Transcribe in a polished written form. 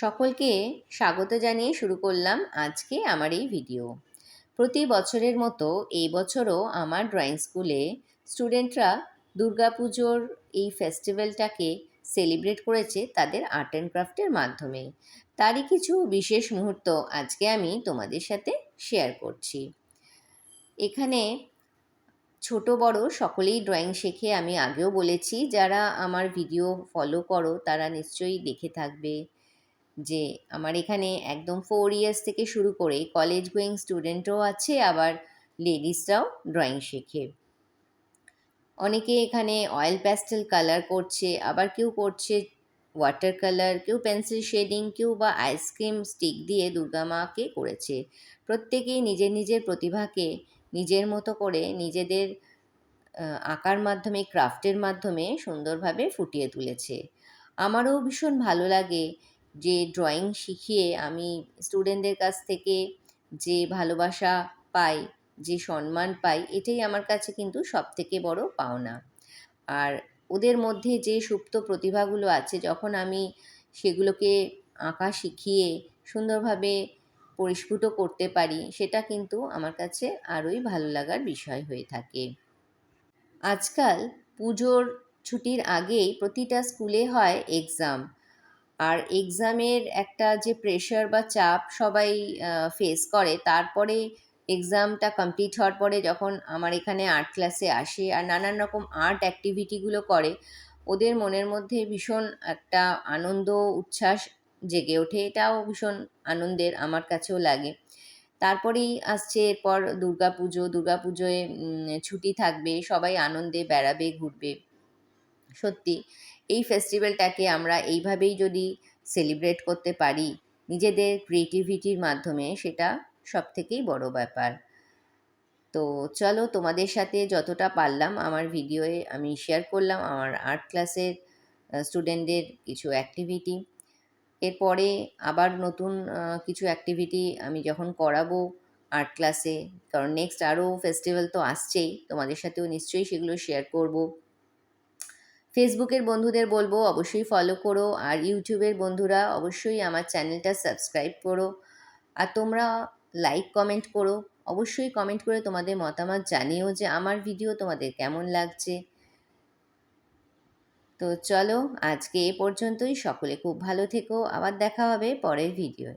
সকলকে স্বাগত জানিয়ে শুরু করলাম আজকে আমার এই ভিডিও। প্রতি বছরের মতো এই বছরও আমার ড্রয়িং স্কুলে স্টুডেন্টরা দুর্গাপুজোর এই ফেস্টিভ্যালটাকে সেলিব্রেট করেছে তাদের আর্ট অ্যান্ড ক্রাফটের মাধ্যমে। তারই কিছু বিশেষ মুহূর্ত আজকে আমি তোমাদের সাথে শেয়ার করছি। এখানে ছোট বড় সকলেই ড্রয়িং শেখে, আমি আগেও বলেছি। যারা আমার ভিডিও ফলো করো তারা নিশ্চয়ই দেখে থাকবে যে আমার এখানে একদম 4 ইয়ার্স থেকে শুরু করে কলেজ গোয়িং স্টুডেন্টও আছে, আবার লেডিসরাও ড্রয়িং শেখে। অনেকে এখানে অয়েল প্যাস্টেল কালার করছে, আবার কেউ করছে ওয়াটার কালার, কেউ পেন্সিল শেডিং, কেউ বা আইসক্রিম স্টিক দিয়ে দুর্গা মাকে করেছে। প্রত্যেকেই নিজের নিজের প্রতিভাকে নিজের মতো করে নিজেদের আঁকার মাধ্যমে, ক্রাফটের মাধ্যমে সুন্দরভাবে ফুটিয়ে তুলেছে। আমারও ভীষণ ভালো লাগে যে ড্রয়িং শিখিয়ে আমি স্টুডেন্টদের কাছ থেকে যে ভালোবাসা পাই, যে সম্মান পাই, এটাই আমার কাছে কিন্তু সবথেকে বড় পাওনা। আর ওদের মধ্যে যে সুপ্ত প্রতিভাগুলো আছে, যখন আমি সেগুলোকে আঁকা শিখিয়ে সুন্দরভাবে পরিস্ফুট করতে পারি, সেটা কিন্তু আমার কাছে আরোই ভালো লাগার বিষয় হয়ে থাকে। আজকাল পুজোর ছুটির আগেই প্রতিটা স্কুলে হয় এক্সাম। আর এক্সামের একটা যে প্রেশার বা চাপ সবাই ফেস করে, তারপরে এক্সামটা কমপ্লিট হওয়ার পরে যখন আমার এখানে আর্ট ক্লাসে আসে আর নানান রকম আর্ট অ্যাক্টিভিটিগুলো করে, ওদের মনের মধ্যে ভীষণ একটা আনন্দ উচ্ছ্বাস জেগে ওঠে। এটাও ভীষণ আনন্দের আমার কাছেও লাগে। তারপরেই আসছে এরপর দুর্গাপুজো। দুর্গাপুজোয় ছুটি থাকবে, সবাই আনন্দে বেড়াবে, ঘুরবে। সত্যি এই ফেস্টিভ্যালটাকে আমরা এইভাবেই যদি সেলিব্রেট করতে পারি নিজেদের ক্রিয়েটিভিটির মাধ্যমে, সেটা সবথেকেই বড় ব্যাপার। তো চলো, তোমাদের সাথে যতটা পারলাম আমার ভিডিওয়ে আমি শেয়ার করলাম আমার আর্ট ক্লাসের স্টুডেন্টদের কিছু অ্যাক্টিভিটি। এরপরে আবার নতুন কিছু অ্যাক্টিভিটি আমি যখন করাবো আর্ট ক্লাসে, কারণ নেক্সট আরও ফেস্টিভ্যাল তো আসছেই, তোমাদের সাথেও নিশ্চয়ই সেগুলো শেয়ার করব। ফেসবুকের বন্ধুদের বলবো অবশ্যই ফলো করো, আর ইউটিউবের বন্ধুরা অবশ্যই আমার চ্যানেলটা সাবস্ক্রাইব করো। আর তোমরা লাইক কমেন্ট করো, অবশ্যই কমেন্ট করে তোমাদের মতামত জানিও যে আমার ভিডিও তোমাদের কেমন লাগছে। তো চলো, আজকে এ পর্যন্তই। সকলে খুব ভালো থেকো, আবার দেখা হবে পরের ভিডিওয়।